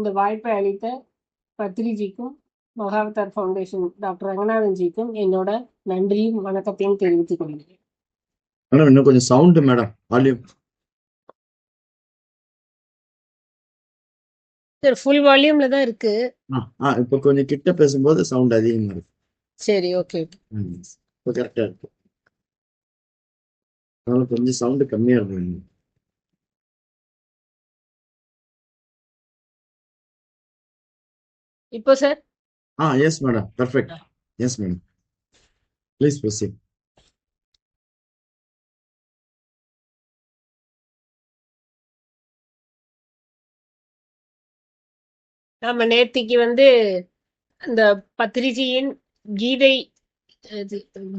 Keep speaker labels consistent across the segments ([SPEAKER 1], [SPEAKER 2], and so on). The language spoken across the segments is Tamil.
[SPEAKER 1] இந்த வாய்ப்பை அளித்த பத்ரிஜிக்கும் மகாவதார் ஃபவுண்டேஷன் டாக்டர் ரங்கநாதன்ஜிக்கும் என்னோட நன்றியும் வணக்கத்தையும் தெரிவித்துக் கொள்கிறேன்.
[SPEAKER 2] மேடம் இன்னும் கொஞ்சம் sound madam, volume.
[SPEAKER 1] Sir full வால்யூம்ல தான் இருக்கு.
[SPEAKER 2] இப்போ கொஞ்சம் கிட்ட பேசும்போது சவுண்ட் அதிகமா இருக்கு.
[SPEAKER 1] சரி, ஓகே.
[SPEAKER 2] இப்போ கரெக்டா இருக்கு. அதனால கொஞ்சம் சவுண்ட் கம்மியா இருக்கும்.
[SPEAKER 1] இப்போ sir?
[SPEAKER 2] Yes madam, perfect. Yes madam, please proceed.
[SPEAKER 1] நம்ம நேத்திக்கு வந்து இந்த பத்ரிஜியின் கீதை,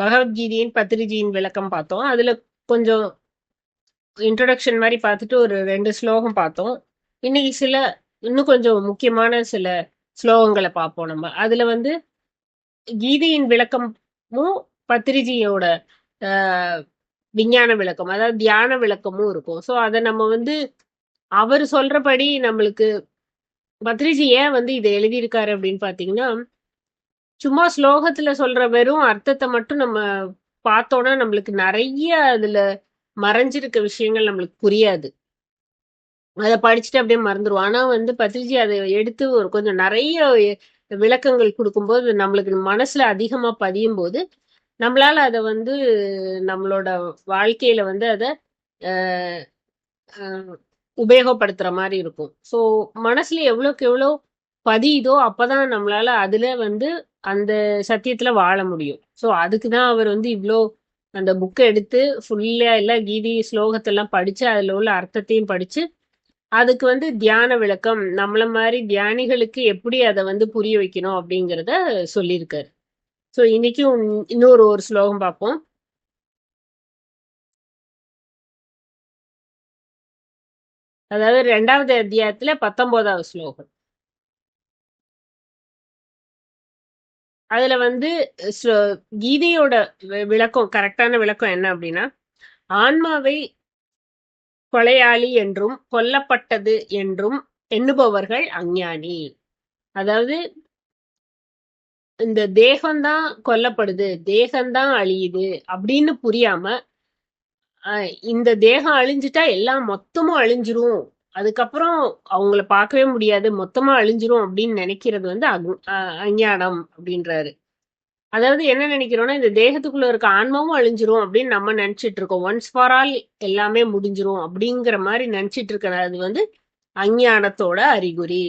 [SPEAKER 1] பகவத்கீதையின் பத்ரிஜியின் விளக்கம் பார்த்தோம். அதுல கொஞ்சம் இன்ட்ரோடக்ஷன் மாதிரி பார்த்துட்டு ஒரு 2 ஸ்லோகம் பார்த்தோம். இன்னைக்கு இன்னும் கொஞ்சம் முக்கியமான சில ஸ்லோகங்களை பார்ப்போம். நம்ம அதுல வந்து கீதையின் விளக்கமும் பத்ரிஜியோட விஞ்ஞான விளக்கம், அதாவது தியான விளக்கமும் இருக்கும். ஸோ அதை நம்ம வந்து அவர் சொல்றபடி நம்மளுக்கு பத்ரிஜி ஏன் வந்து இதை எழுதியிருக்காரு அப்படின்னு பாத்தீங்கன்னா, சும்மா ஸ்லோகத்துல சொல்ற வெறும் அர்த்தத்தை மட்டும் நம்ம பார்த்தோம்னா நம்மளுக்கு நிறைய அதுல மறைஞ்சிருக்க விஷயங்கள் நம்மளுக்கு புரியாது. அதை படிச்சுட்டு அப்படியே மறந்துடுவோம். ஆனா வந்து பத்ரிஜி அதை எடுத்து ஒரு கொஞ்சம் நிறைய விளக்கங்கள் கொடுக்கும்போது நம்மளுக்கு மனசுல அதிகமா பதியும் போது நம்மளால அதை வந்து நம்மளோட வாழ்க்கையில வந்து அதை உபயோகப்படுத்துற மாதிரி இருக்கும். ஸோ மனசுல எவ்வளோக்கு எவ்வளோ பதியுதோ அப்பதான் நம்மளால அதுல வந்து அந்த சத்தியத்துல வாழ முடியும். ஸோ அதுக்கு தான் அவர் வந்து இவ்வளோ அந்த புக்கை எடுத்து ஃபுல்லா எல்லாம் கீதை ஸ்லோகத்தெல்லாம் படிச்சு அதுல உள்ள அர்த்தத்தையும் படிச்சு அதுக்கு வந்து தியான விளக்கம், நம்மள மாதிரி தியானிகளுக்கு எப்படி அதை வந்து புரிய வைக்கணும் அப்படிங்கிறத சொல்லியிருக்காரு. ஸோ இன்னைக்கும் இன்னொரு ஸ்லோகம் பார்ப்போம். அதாவது 2வது அத்தியாயத்துல 19வது ஸ்லோகம். அதுல வந்து கீதையோட விளக்கம், கரெக்டான விளக்கம் என்ன அப்படின்னா, ஆன்மாவை கொலையாளி என்றும் கொல்லப்பட்டது என்றும் எண்ணுபவர்கள் அஞ்ஞானி. அதாவது இந்த தேகம்தான் கொல்லப்படுது, தேகம்தான் அழியுது அப்படின்னு புரியாம இந்த தேகம் அழிஞ்சிட்டா எல்லாம் மொத்தமும் அழிஞ்சிரும், அதுக்கப்புறம் அவங்கள பார்க்கவே முடியாது, மொத்தமா அழிஞ்சிரும் அப்படின்னு நினைக்கிறது வந்து அஞ்ஞானம் அப்படின்றாரு. அதாவது என்ன நினைக்கிறோம்னா, இந்த தேகத்துக்குள்ள இருக்க ஆன்மாவும் அழிஞ்சிரும் அப்படின்னு நம்ம நினைச்சிட்டு இருக்கோம். ஒன்ஸ் ஃபார் ஆல் எல்லாமே முடிஞ்சிரும் அப்படிங்கிற மாதிரி நினைச்சிட்டு இருக்கிறது வந்து அஞ்ஞானத்தோட அறிகுறி.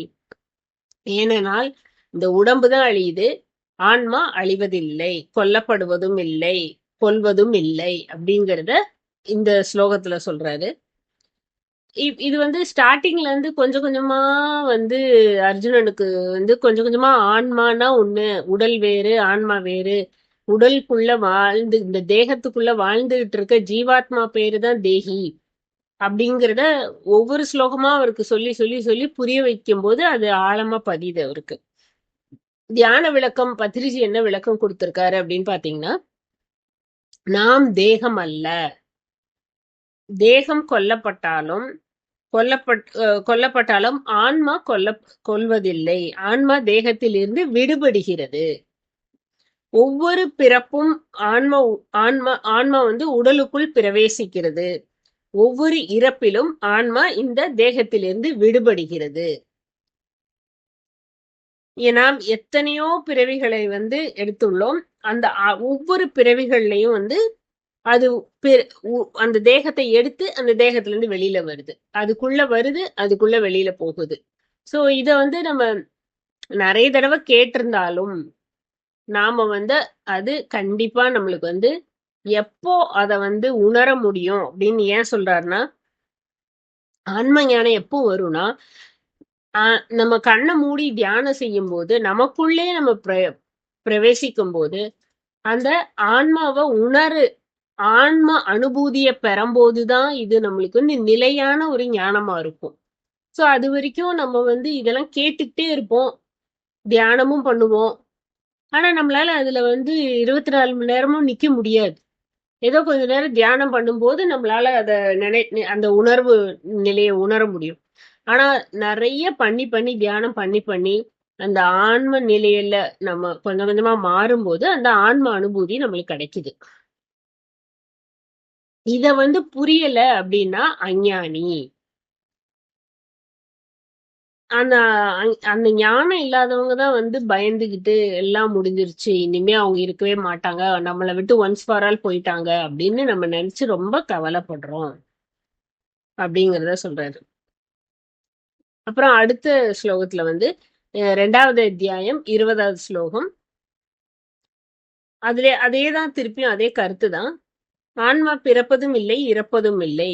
[SPEAKER 1] ஏனென்றால் இந்த உடம்பு தான் அழியுது, ஆன்மா அழிவதில்லை, கொல்லப்படுவதும் இல்லை, கொல்வதும் இல்லை அப்படிங்கிறத இந்த ஸ்லோகத்துல சொல்றாரு. இது வந்து ஸ்டார்டிங்ல இருந்து கொஞ்சம் கொஞ்சமா வந்து அர்ஜுனனுக்கு வந்து கொஞ்சம் கொஞ்சமா ஆன்மானா ஒண்ணு, உடல் வேறு ஆன்மா வேறு, உடலுக்குள்ள வாழ்ந்து இந்த தேகத்துக்குள்ள வாழ்ந்துகிட்டு இருக்க ஜீவாத்மா பேரு தான் தேகி அப்படிங்கிறத ஒவ்வொரு ஸ்லோகமா அவருக்கு சொல்லி சொல்லி சொல்லி புரிய வைக்கும் போது அது ஆழமா பதியுது அவருக்கு. தியான விளக்கம் பத்ரிஜி என்ன விளக்கம் கொடுத்திருக்காரு அப்படின்னு பாத்தீங்கன்னா, நாம் தேகம் அல்ல, தேகம் கொல்லப்பட்டாலும் ஆன்மா கொல்வதில்லை, ஆன்மா தேகத்திலிருந்து விடுபடுகிறது. ஒவ்வொரு பிறப்பும் ஆன்மா வந்து உடலுக்குள் பிரவேசிக்கிறது, ஒவ்வொரு இறப்பிலும் ஆன்மா இந்த தேகத்திலிருந்து விடுபடுகிறது. நாம் எத்தனையோ பிறவிகளை வந்து எடுத்துள்ளோம். அந்த ஒவ்வொரு பிறவிகள்லையும் வந்து அது அந்த தேகத்தை எடுத்து அந்த தேகத்துல இருந்து வெளியில வருது, அதுக்குள்ள வருது, அதுக்குள்ள வெளியில போகுது. சோ இத வந்து நம்ம நிறைய தடவை கேட்டிருந்தாலும் நாம வந்து அது கண்டிப்பா நம்மளுக்கு வந்து எப்போ அதை வந்து உணர முடியும் அப்படின்னு ஏன் சொல்றாருன்னா, ஆன்ம ஞானம் எப்போ வரும்னா, நம்ம கண்ணை மூடி தியானம் செய்யும் போது நமக்குள்ளே நம்ம பிரவேசிக்கும் போது அந்த ஆன்மாவை ஆன்ம அனுபூதிய பெறும்போதுதான் இது நம்மளுக்கு வந்து நிலையான ஒரு ஞானமா இருக்கும். சோ அது வரைக்கும் நம்ம வந்து இதெல்லாம் கேட்டுக்கிட்டே இருப்போம், தியானமும் பண்ணுவோம். ஆனா நம்மளால அதுல வந்து 24 மணி நேரமும் நிக்க முடியாது. ஏதோ கொஞ்ச நேரம் தியானம் பண்ணும்போது நம்மளால அந்த உணர்வு நிலையை உணர முடியும். ஆனா நிறைய பண்ணி பண்ணி தியானம் பண்ணி பண்ணி அந்த ஆன்ம நிலையில நம்ம கொஞ்சம் கொஞ்சமா மாறும்போது அந்த ஆன்ம அனுபூதி நம்மளுக்கு கிடைக்குது. இத வந்து புரியல அப்படின்னா அஞ்ஞானி. அந்த அந்த ஞானம் இல்லாதவங்க தான் வந்து பயந்துகிட்டு எல்லாம் முடிஞ்சிருச்சு, இனிமே அவங்க இருக்கவே மாட்டாங்க, நம்மளை விட்டு ஒன்ஸ் ஃபார் ஆல் போயிட்டாங்க அப்படின்னு நம்ம நினைச்சு ரொம்ப கவலைப்படுறோம் அப்படிங்கறத சொல்றாரு. அப்புறம் அடுத்த ஸ்லோகத்துல வந்து 2வது அத்தியாயம் 20வது ஸ்லோகம். அதேதான் திருப்பியும் அதே கருத்து தான். ஆன்மா பிறப்பதும் இல்லை இறப்பதும் இல்லை,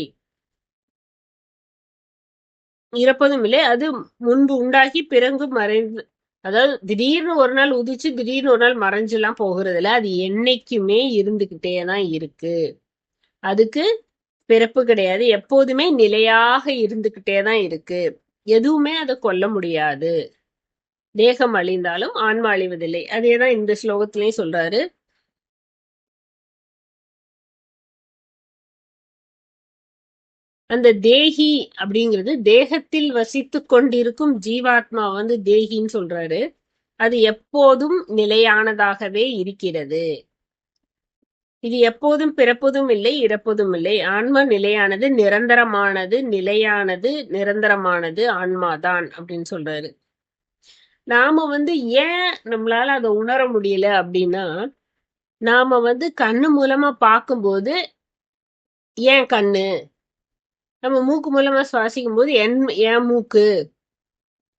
[SPEAKER 1] இறப்பதும் இல்லை, அது முன்பு உண்டாகி பிறகு மறைந்து, அதாவது திடீர்னு ஒரு நாள் உதிச்சு திடீர்னு ஒரு நாள் மறைஞ்சு எல்லாம் போகிறது இல்ல, அது என்னைக்குமே இருந்துகிட்டே தான் இருக்கு. அதுக்கு பிறப்பு கிடையாது, எப்போதுமே நிலையாக இருந்துகிட்டே தான் இருக்கு. எதுவுமே அதை கொல்ல முடியாது. தேகம் அழிந்தாலும் ஆன்மா அழிவதில்லை. அதேதான் இந்த ஸ்லோகத்திலையும் சொல்றாரு. அந்த தேகி அப்படிங்கிறது தேகத்தில் வசித்து கொண்டிருக்கும் ஜீவாத்மா வந்து தேகின்னு சொல்றாரு. அது எப்போதும் நிலையானதாகவே இருக்கிறது. இது எப்போதும் பிறப்பதும் இல்லை இறப்பதும் இல்லை. ஆன்மா நிலையானது, நிரந்தரமானது, நிலையானது, நிரந்தரமானது ஆன்மாதான் அப்படின்னு சொல்றாரு. நாம வந்து ஏன் நம்மளால அதை உணர முடியல அப்படின்னா, நாம வந்து கண்ணு மூலமா பார்க்கும்போது ஏன் கண்ணு, நம்ம மூக்கு மூலமா சுவாசிக்கும் போது என் மூக்கு,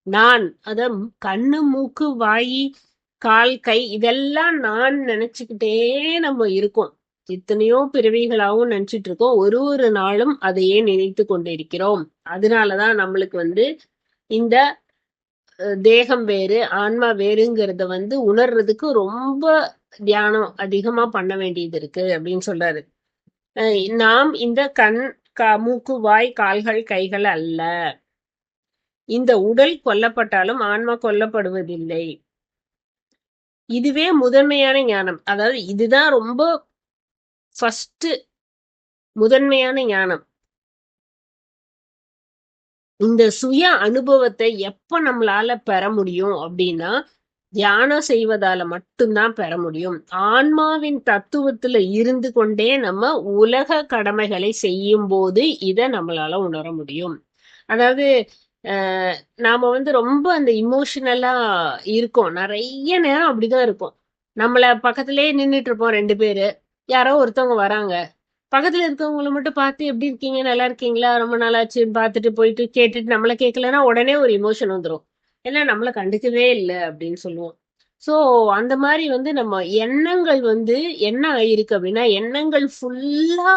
[SPEAKER 1] நான், அத கண்ணு மூக்கு வாயி கால் கை இதெல்லாம் நான் நினைச்சுக்கிட்டே நம்ம இருக்கோம். எத்தனையோ பிறவிகளாகவும் நினைச்சிட்டு இருக்கோம். ஒரு ஒரு நாளும் அதையே நினைத்து கொண்டிருக்கிறோம். அதனாலதான் நம்மளுக்கு வந்து இந்த தேகம் வேறு ஆன்மா வேறுங்கிறத வந்து உணர்றதுக்கு ரொம்ப தியானம் அதிகமா பண்ண வேண்டியது இருக்கு அப்படின்னு சொல்றாரு. நாம் இந்த கண் மூக்கு வாய் கால்கள் கைகள் அல்ல. இந்த உடல் கொல்லப்பட்டாலும் ஆன்மா கொல்லப்படுவதில்லை. இதுவே முதன்மையான ஞானம். அதாவது இதுதான் ரொம்ப ஃபர்ஸ்ட் முதன்மையான ஞானம். இந்த சுய அனுபவத்தை எப்ப நம்மளால பெற முடியும் அப்படின்னா, தியானம் செய்வதால மட்டும்தான் பெற முடியும். ஆன்மாவின் தத்துவத்துல இருந்து கொண்டே நம்ம உலக கடமைகளை செய்யும் போது இத நம்மளால உணர முடியும். அதாவது நாம வந்து ரொம்ப அந்த இமோஷனலா இருக்கோம். நிறைய நேரம் அப்படிதான் இருக்கும். நம்மள பக்கத்திலேயே நின்னுட்டு இருப்போம் 2 பேரு. யாரோ ஒருத்தவங்க வராங்க. பக்கத்துல இருக்கவங்கள மட்டும் பார்த்து எப்படி இருக்கீங்க, நல்லா இருக்கீங்களா, ரொம்ப நாளாச்சுன்னு பார்த்துட்டு போயிட்டு கேட்டுட்டு நம்மள கேட்கலன்னா உடனே ஒரு இமோஷன் வந்துரும். ஏன்னா நம்மள கண்டுக்கவே இல்ல அப்படின்னு சொல்லுவோம். ஸோ அந்த மாதிரி வந்து நம்ம எண்ணங்கள் வந்து என்ன ஆயிருக்கு அப்படின்னா, எண்ணங்கள் ஃபுல்லா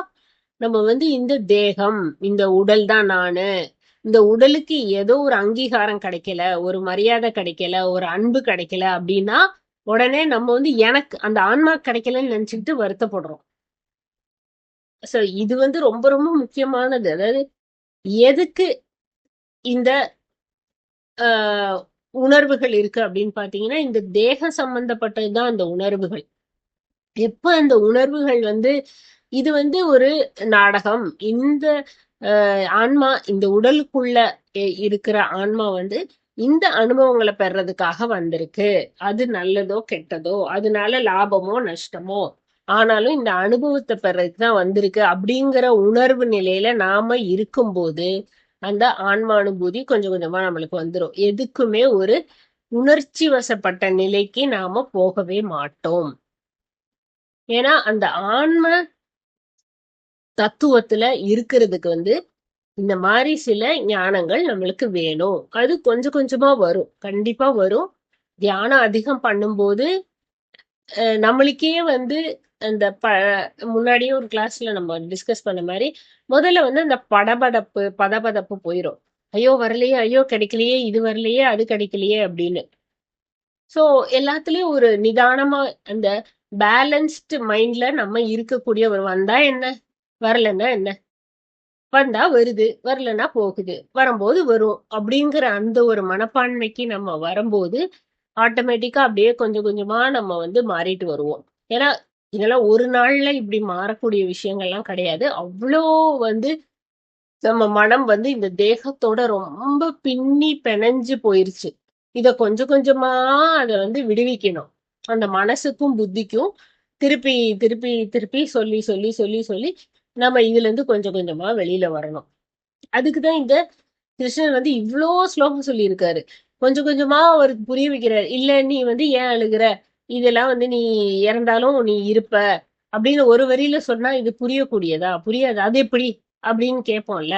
[SPEAKER 1] நம்ம வந்து இந்த தேகம், இந்த உடல் தான் நானு, இந்த உடலுக்கு ஏதோ ஒரு அங்கீகாரம் கிடைக்கல, ஒரு மரியாதை கிடைக்கல, ஒரு அன்பு கிடைக்கல அப்படின்னா உடனே நம்ம வந்து எனக்கு அந்த ஆன்மா கிடைக்கலன்னு நினைச்சுக்கிட்டு வருத்தப்படுறோம். சோ இது வந்து ரொம்ப ரொம்ப முக்கியமானது. அதாவது எதுக்கு இந்த உணர்வுகள் இருக்கு அப்படின்னு பாத்தீங்கன்னா, இந்த தேக சம்பந்தப்பட்டதுதான் அந்த உணர்வுகள். எப்ப அந்த உணர்வுகள் வந்து இது வந்து ஒரு நாடகம், இந்த ஆன்மா இந்த உடலுக்குள்ள இருக்கிற ஆன்மா வந்து இந்த அனுபவங்களை பெறதுக்காக வந்திருக்கு. அது நல்லதோ கெட்டதோ, அதனால லாபமோ நஷ்டமோ, ஆனாலும் இந்த அனுபவத்தை பெறதுக்கு தான் வந்திருக்கு அப்படிங்கிற உணர்வு நிலையில நாம இருக்கும்போது அந்த ஆன்மானுபூதி கொஞ்சம் கொஞ்சமா நம்மளுக்கு வந்துடும். எதுக்குமே ஒரு உணர்ச்சி வசப்பட்ட நிலைக்கு நாம போகவே மாட்டோம். ஏன்னா அந்த ஆன்ம தத்துவத்துல இருக்கிறதுக்கு வந்து இந்த மாதிரி சில ஞானங்கள் நம்மளுக்கு வேணும். அது கொஞ்சம் கொஞ்சமா வரும், கண்டிப்பா வரும். தியானம் அதிகம் பண்ணும்போது நம்மளுக்கே வந்து அந்த முன்னாடியே ஒரு கிளாஸ்ல நம்ம டிஸ்கஸ் பண்ண மாதிரி முதல்ல வந்து அந்த பதபதப்பு போயிடும். ஐயோ வரலையே, ஐயோ கிடைக்கலையே, இது வரலையே, அது கிடைக்கலையே அப்படின்னு. சோ எல்லாத்துலயும் ஒரு நிதானமா அந்த பேலன்ஸ்டு மைண்ட்ல நம்ம இருக்கக்கூடிய ஒரு வந்தா என்ன, வரலன்னா என்ன, வந்தா வருது, வரலன்னா போகுது, வரும்போது வரும் அப்படிங்கிற அந்த ஒரு மனப்பான்மைக்கு நம்ம வரும்போது ஆட்டோமேட்டிக்கா அப்படியே கொஞ்சம் கொஞ்சமா நம்ம வந்து மாறிட்டு வருவோம். ஏன்னா இதெல்லாம் ஒரு நாள்ல இப்படி மாறக்கூடிய விஷயங்கள்லாம் கிடையாது. அவ்வளோ வந்து நம்ம மனம் வந்து இந்த தேகத்தோட ரொம்ப பின்னி பிணைஞ்சு போயிருச்சு. இத கொஞ்சம் கொஞ்சமா அத வந்து விடுவிக்கணும். அந்த மனசுக்கும் புத்திக்கும் திருப்பி திருப்பி திருப்பி சொல்லி சொல்லி சொல்லி சொல்லி நம்ம இதுல இருந்து கொஞ்சம் கொஞ்சமா வெளியில வரணும். அதுக்குதான் இந்த கிருஷ்ணர் வந்து இவ்ளோ ஸ்லோகம் சொல்லியிருக்காரு. கொஞ்சம் கொஞ்சமா அவருக்கு புரிய வைக்கிறாரு. இல்ல நீ வந்து ஏன் அழுகுற? இதெல்லாம் வந்து நீ இறந்தாலும் நீ இருப்ப. அப்படின்னு ஒரு வரியில சொன்னா இது புரியக்கூடியதா? புரியாது. அது எப்படி? அப்படின்னு கேட்போம்ல.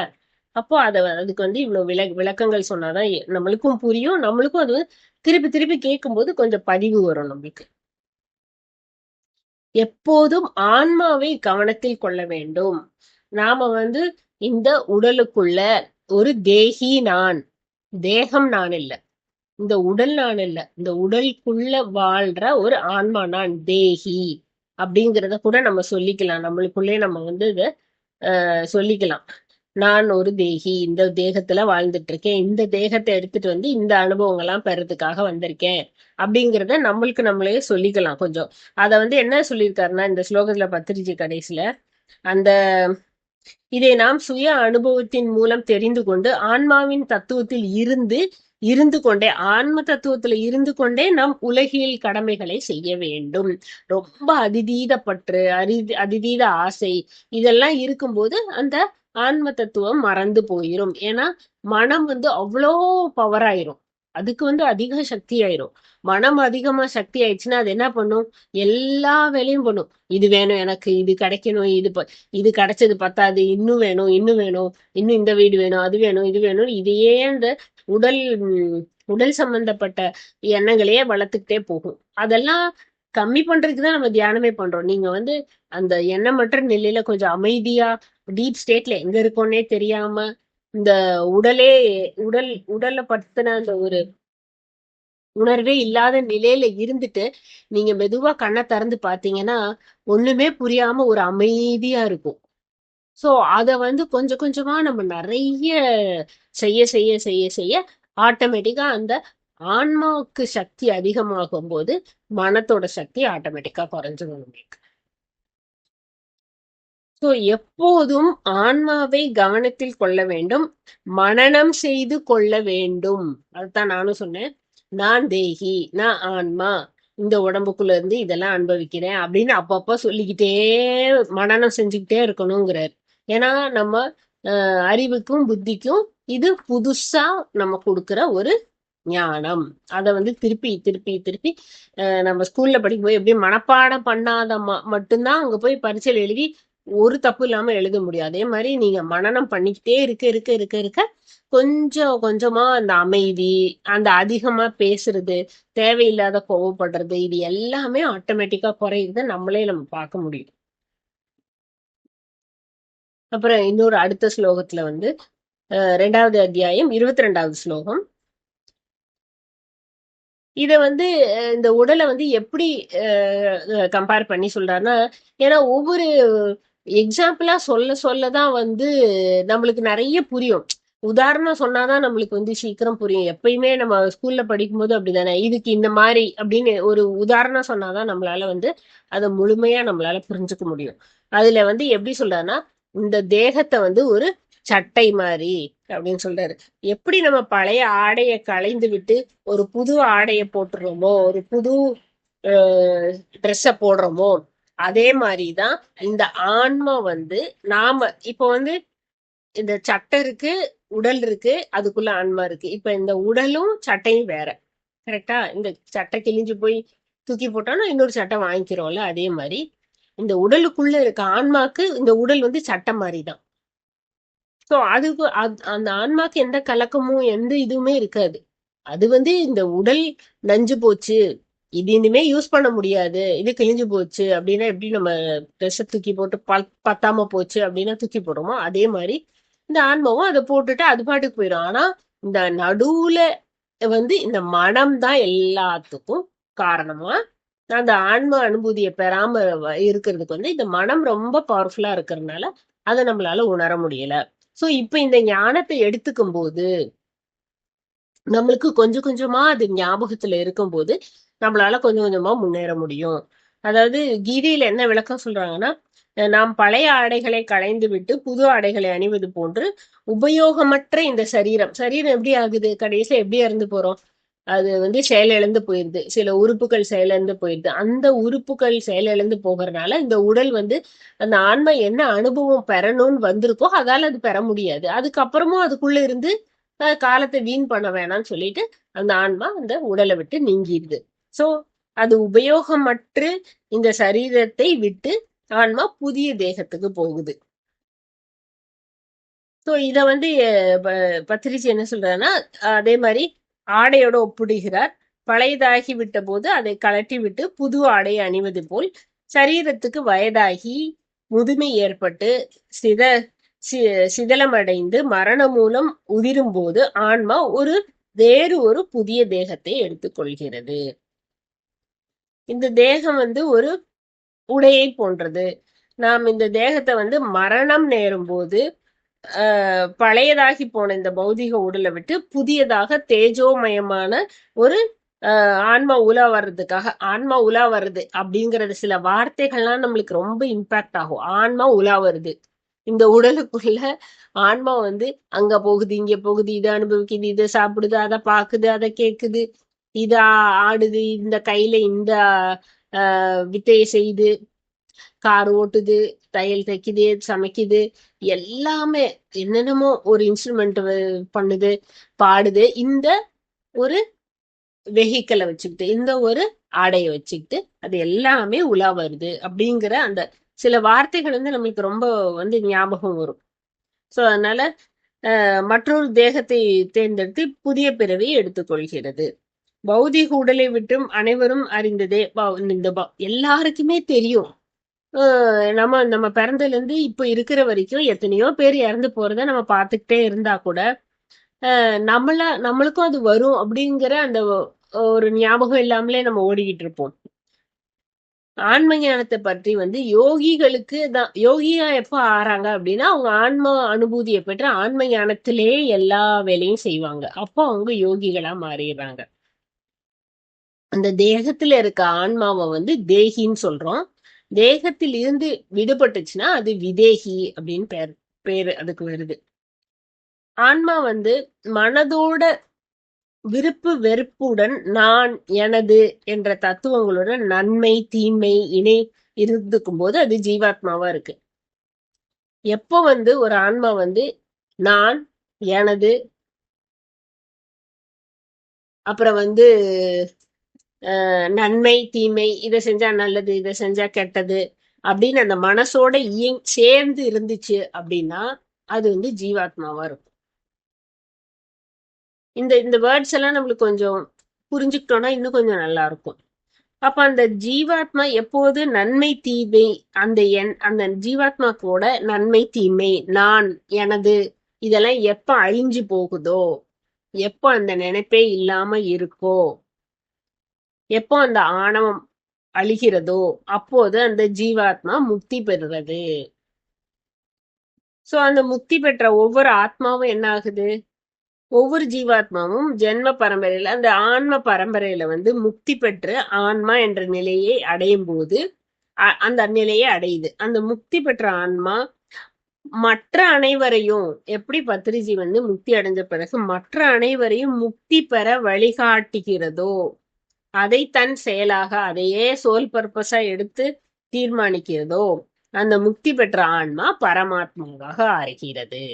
[SPEAKER 1] அப்போ அதுக்கு வந்து இவ்வளவு விளக்கங்கள் சொன்னாதான் நம்மளுக்கும் புரியும். நம்மளுக்கும் அது திருப்பி திருப்பி கேட்கும்போது கொஞ்சம் பதிவு வரும் நம்மளுக்கு. எப்போதும் ஆன்மாவை கவனத்தில் கொள்ள வேண்டும். நாம வந்து இந்த உடலுக்குள்ள ஒரு தேகி நான், தேகம் நான் இல்ல, இந்த உடல் நான் இல்ல, இந்த உடலுக்குள்ள வாழ்ற ஒரு ஆன்மா நான், தேகி அப்படிங்கிறத கூட நம்ம சொல்லிக்கலாம். நம்மளுக்குள்ளே நம்ம வந்து இத சொல்லிக்கலாம். நான் ஒரு தேகி, இந்த தேகத்துல வாழ்ந்துட்டு இருக்கேன், இந்த தேகத்தை எடுத்துட்டு வந்து இந்த அனுபவங்கள்லாம் பெறதுக்காக வந்திருக்கேன் அப்படிங்கிறத நம்மளுக்கு நம்மளே சொல்லிக்கலாம் கொஞ்சம். அத வந்து என்ன சொல்லியிருக்காருன்னா இந்த ஸ்லோகத்துல பத்திரிஜி கடைசியில, அந்த இதை நாம் சுய அனுபவத்தின் மூலம் தெரிந்து கொண்டு ஆன்மாவின் தத்துவத்தில் இருந்து கொண்டே, ஆன்ம தத்துவத்துல இருந்து கொண்டே நாம் உலகியல் கடமைகளை செய்ய வேண்டும். ரொம்ப அதிதீத பற்று, அதிதீத ஆசை இதெல்லாம் இருக்கும்போது அந்த ஆன்ம தத்துவம் மறந்து போயிரும். ஏன்னா மனம் வந்து அவ்வளோ பவர் ஆயிரும். அதுக்கு வந்து அதிக சக்தி ஆயிரும். மனம் அதிகமா சக்தி ஆயிடுச்சுன்னா அது என்ன பண்ணும்? எல்லா வேலையும் பண்ணும். இது வேணும் எனக்கு, இது கிடைக்கணும், இது கிடைச்சது பத்தாது, இன்னும் வேணும், இன்னும் வேணும், இன்னும் இந்த வீடு வேணும், அது வேணும், இது வேணும், இதையே அந்த உடல் உடல் சம்பந்தப்பட்ட எண்ணங்களையே வளர்த்துக்கிட்டே போகும். அதெல்லாம் கம்மி பண்றதுக்கு தான் நம்ம தியானமே பண்றோம். நீங்க வந்து அந்த எண்ணமற்ற நிலையில கொஞ்சம் அமைதியா டீப் ஸ்டேட்ல எங்க இருக்கோன்னே தெரியாம இந்த உடலே உடல்ல படுத்தின அந்த ஒரு உணர்வே இல்லாத நிலையில இருந்துட்டு நீங்க மெதுவா கண்ணை திறந்து பாத்தீங்கன்னா ஒண்ணுமே புரியாம ஒரு அமைதியா இருக்கும். சோ அத வந்து கொஞ்சம் கொஞ்சமா நம்ம நிறைய செய்ய செய்ய செய்ய செய்ய ஆட்டோமேட்டிக்கா அந்த ஆன்மாவுக்கு சக்தி அதிகமாகும் போது மனத்தோட சக்தி ஆட்டோமேட்டிக்கா குறைஞ்சிடும் நம்மளுக்கு. சோ எப்போதும் ஆன்மாவை கவனத்தில் கொள்ள வேண்டும், மனனம் செய்து கொள்ள வேண்டும். அதுதான் நானும் சொன்னேன். நான் தேகி, நான் ஆன்மா, இந்த உடம்புக்குள்ள இருந்து இதெல்லாம் அனுபவிக்கிறேன் அப்படின்னு அப்பப்ப சொல்லிக்கிட்டே மனனம் செஞ்சுக்கிட்டே இருக்கணுங்கிறார். ஏன்னா நம்ம அறிவுக்கும் புத்திக்கும் இது புதுசா நம்ம கொடுக்கிற ஒரு ஞானம். அத வந்து திருப்பி திருப்பி திருப்பி நம்ம ஸ்கூல்ல படிக்கும்போது எப்படி மனப்பாடம் பண்ணாத மட்டும்தான் அங்க போய் பரீட்சையில் எழுதி ஒரு தப்பு இல்லாம எழுத முடியும். அதே மாதிரி நீங்க மனனம் பண்ணிக்கிட்டே இருக்க இருக்க இருக்க இருக்க கொஞ்சம் கொஞ்சமா அந்த அமைதி, அந்த அதிகமா பேசுறது, தேவையில்லாத கோவப்படுறது, இது எல்லாமே ஆட்டோமேட்டிக்கா குறையுறத நம்ம பார்க்க முடியும். அப்புறம் இன்னொரு அடுத்த ஸ்லோகத்துல வந்து 2வது அத்தியாயம் 22வது ஸ்லோகம். இத வந்து இந்த உடலை வந்து எப்படி கம்பேர் பண்ணி சொல்றாருன்னா, ஏன்னா ஒவ்வொரு எக்ஸாம்பிளா சொல்ல சொல்லதான் வந்து நம்மளுக்கு நிறைய புரியும். உதாரணம் சொன்னாதான் நம்மளுக்கு வந்து சீக்கிரம் புரியும். எப்பயுமே நம்ம ஸ்கூல்ல படிக்கும்போது அப்படிதானே, இதுக்கு இந்த மாதிரி அப்படின்னு ஒரு உதாரணம் சொன்னாதான் நம்மளால வந்து அதை முழுமையா நம்மளால புரிஞ்சுக்க முடியும். அதுல வந்து எப்படி சொல்றாருன்னா, இந்த தேகத்தை வந்து ஒரு சட்டை மாதிரி அப்படின்னு சொல்றாரு. எப்படி நம்ம பழைய ஆடையை களைந்து விட்டு ஒரு புது ஆடைய போட்டுறோமோ, ஒரு புது ட்ரெஸ்ஸ போடுறோமோ, அதே மாதிரிதான் இந்த ஆன்மா வந்து நாம இப்ப வந்து இந்த சட்டை இருக்கு, உடல் இருக்கு, அதுக்குள்ள ஆன்மா இருக்கு. இப்ப இந்த உடலும் சட்டையும் வேற, கரெக்டா? இந்த சட்டை கிழிஞ்சு போய் தூக்கி போட்டோம்னா இன்னொரு சட்டை வாங்கிக்கிறோம்ல, அதே மாதிரி இந்த உடலுக்குள்ள இருக்க ஆன்மாக்கு இந்த உடல் வந்து சட்டை மாதிரிதான். சோ அதுக்கு அந்த ஆன்மாக்கு எந்த கலக்கமும் எந்த இதுவுமே இருக்காது. அது வந்து இந்த உடல் நஞ்சு போச்சு, இது இனிமே யூஸ் பண்ண முடியாது, இது கிழிஞ்சு போச்சு அப்படின்னா எப்படி நம்ம ட்ரெஸ் தூக்கி போட்டு பத்தாம போச்சு அப்படின்னா தூக்கி போடுறோமோ, அதே மாதிரி இந்த ஆன்மாவும் அதை போட்டுட்டு அது பாட்டுக்கு போயிடும். ஆனா இந்த நடுவுல வந்து இந்த மனம் தான் எல்லாத்துக்கும் காரணமா அந்த ஆன்ம அனுபூதியை பெறாம இருக்கிறதுக்கு வந்து இந்த மனம் ரொம்ப பவர்ஃபுல்லா இருக்கிறதுனால அதை நம்மளால உணர முடியல. சோ இப்ப இந்த ஞானத்தை எடுத்துக்கும் போது நம்மளுக்கு கொஞ்சம் கொஞ்சமா அது ஞாபகத்துல இருக்கும்போது நம்மளால கொஞ்சம் கொஞ்சமா முன்னேற முடியும். அதாவது கீதையில என்ன விளக்கம் சொல்றாங்கன்னா, நாம் பழைய ஆடைகளை களைந்து விட்டு புது ஆடைகளை அணிவது போன்று உபயோகமற்ற இந்த சரீரம் சரீரம் எப்படி ஆகுது? கடைசியில எப்படி இறந்து போறோம்? அது செயலிழந்து போயிருது. சில உறுப்புகள் செயலிழந்து போயிருது. அந்த உறுப்புகள் செயலிழந்து போகறனால இந்த உடல் அந்த ஆன்மா என்ன அனுபவம் பெறணும்னு வந்திருக்கோ அதால அது பெற முடியாது. அதுக்கப்புறமும் அதுக்குள்ள இருந்து காலத்தை வீண் பண்ண வேணாம்னு சொல்லிட்டு அந்த ஆன்மா அந்த உடலை விட்டு நீங்கிடுது. சோ அது உபயோகமற்று இந்த சரீரத்தை விட்டு ஆன்மா புதிய தேகத்துக்கு போகுது. சோ இத பத்திரிச்சி என்ன சொல்றாருன்னா, அதே மாதிரி ஆடையோட ஒப்பிடுகிறார். பழையதாகி விட்ட போது அதை கழட்டி விட்டு புது ஆடை அணிவது போல் சரீரத்துக்கு வயதாகி முதுமை ஏற்பட்டு சித சிதலமடைந்து மரணம் மூலம் உதிரும் போது ஆன்மா வேறு ஒரு புதிய தேகத்தை எடுத்துக்கொள்கிறது. இந்த தேகம் ஒரு உடையை போன்றது. நாம் இந்த தேகத்தை மரணம் நேரும் போது பழையதாகி போன இந்த பௌதிக உடலை விட்டு புதியதாக தேஜோமயமான ஒரு ஆன்மா உலா வர்றதுக்காக, ஆன்மா உலா வருது அப்படிங்கறது சில வார்த்தைகள்லாம் நம்மளுக்கு ரொம்ப இம்பாக்ட் ஆகும். ஆன்மா உலா வருது, இந்த உடலுக்குள்ள ஆன்மா அங்க போகுது, இங்க போகுது, இதை அனுபவிக்குது, இதை சாப்பிடுது, அதை பாக்குது, அதை கேக்குது, இத ஆடுது, இந்த கையில இந்த வித்தையை செய்து, கார் ஓட்டுது, தையல் தைக்குது, சமைக்குது, எல்லாமே என்னென்னமோ ஒரு இன்ஸ்ட்ருமெண்ட் பண்ணுது, பாடுது. இந்த ஒரு வெஹிக்கலை வச்சுக்கிட்டு, இந்த ஒரு ஆடையை வச்சுக்கிட்டு அது எல்லாமே உலா வருது அப்படிங்கிற அந்த சில வார்த்தைகள் நம்மளுக்கு ரொம்ப ஞாபகம் வரும். சோ அதனால மற்றொரு தேகத்தை தேர்ந்தெடுத்து புதிய பிறவியை எடுத்துக்கொள்கிறது. பௌதிக உடலை விட்டும் அனைவரும் அறிந்ததே. இந்த எல்லாருக்குமே தெரியும். நம்ம நம்ம பிறந்ததுல இருந்து இப்ப இருக்கிற வரைக்கும் எத்தனையோ பேர் இறந்து போறத நம்ம பார்த்துக்கிட்டே இருந்தா கூட நம்மளுக்கும் அது வரும் அப்படிங்கிற அந்த ஒரு ஞாபகம் இல்லாமலே நம்ம ஓடிக்கிட்டு இருப்போம். ஆன்ம ஞானத்தை பற்றி யோகிகளுக்கு தான், யோகியா எப்ப ஆறாங்க அப்படின்னா அவங்க ஆன்ம அனுபூதியை பெற்று ஆன்ம ஞானத்திலே எல்லா வேலையும் செய்வாங்க. அப்போ அவங்க யோகிகளா மாறிடுறாங்க. அந்த தேகத்துல இருக்க ஆன்மாவை தேகின்னு சொல்றோம். தேகத்தில் இருந்து விடுபட்டுச்சுன்னா அது விதேகி அப்படின்னு பேரு அதுக்கு வருது. ஆன்மா மனதோட விருப்பு வெறுப்புடன் நான் எனது என்ற தத்துவங்களுடன் நன்மை தீமை இணை இருந்துக்கும் போது அது ஜீவாத்மாவா இருக்கு. எப்போ ஒரு ஆன்மா நான் எனது அப்புறம் நன்மை தீமை, இதை செஞ்சா நல்லது, இதை செஞ்சா கெட்டது அப்படின்னு அந்த மனசோட சேர்ந்து இருந்துச்சு அப்படின்னா அது ஜீவாத்மாவா இருக்கும். இந்த இந்த வேர்ட்ஸ் எல்லாம் நம்மளுக்கு கொஞ்சம் புரிஞ்சுக்கிட்டோம்னா இன்னும் கொஞ்சம் நல்லா இருக்கும். அப்ப அந்த ஜீவாத்மா எப்போது நன்மை தீமை, அந்த ஜீவாத்மா கூட நன்மை தீமை நான் எனது இதெல்லாம் எப்ப அழிஞ்சு போகுதோ, எப்போ அந்த நினைப்பே இல்லாம இருக்கோ, எப்போ அந்த ஆணவம் அழிகிறதோ அப்போது அந்த ஜீவாத்மா முக்தி பெறுறது. சோ அந்த முக்தி பெற்ற ஒவ்வொரு ஆத்மாவும் என்ன ஆகுது, ஒவ்வொரு ஜீவாத்மாவும் ஜென்ம பரம்பரையில அந்த ஆன்ம பரம்பரையில முக்தி பெற்று ஆன்மா என்ற நிலையை அடையும் போது அந்த நிலையை அடையுது. அந்த முக்தி பெற்ற ஆன்மா மற்ற அனைவரையும் எப்படி பத்திரிஜி முக்தி அடைஞ்ச பிறகு மற்ற அனைவரையும் முக்தி பெற வழிகாட்டுகிறதோ அதை தன் செயலாக அதையே சோல் பர்பஸா எடுத்து தீர்மானிக்கிறதோ அந்த முக்தி பெற்ற ஆன்மா பரமாத்மாவாக ஆகிறது.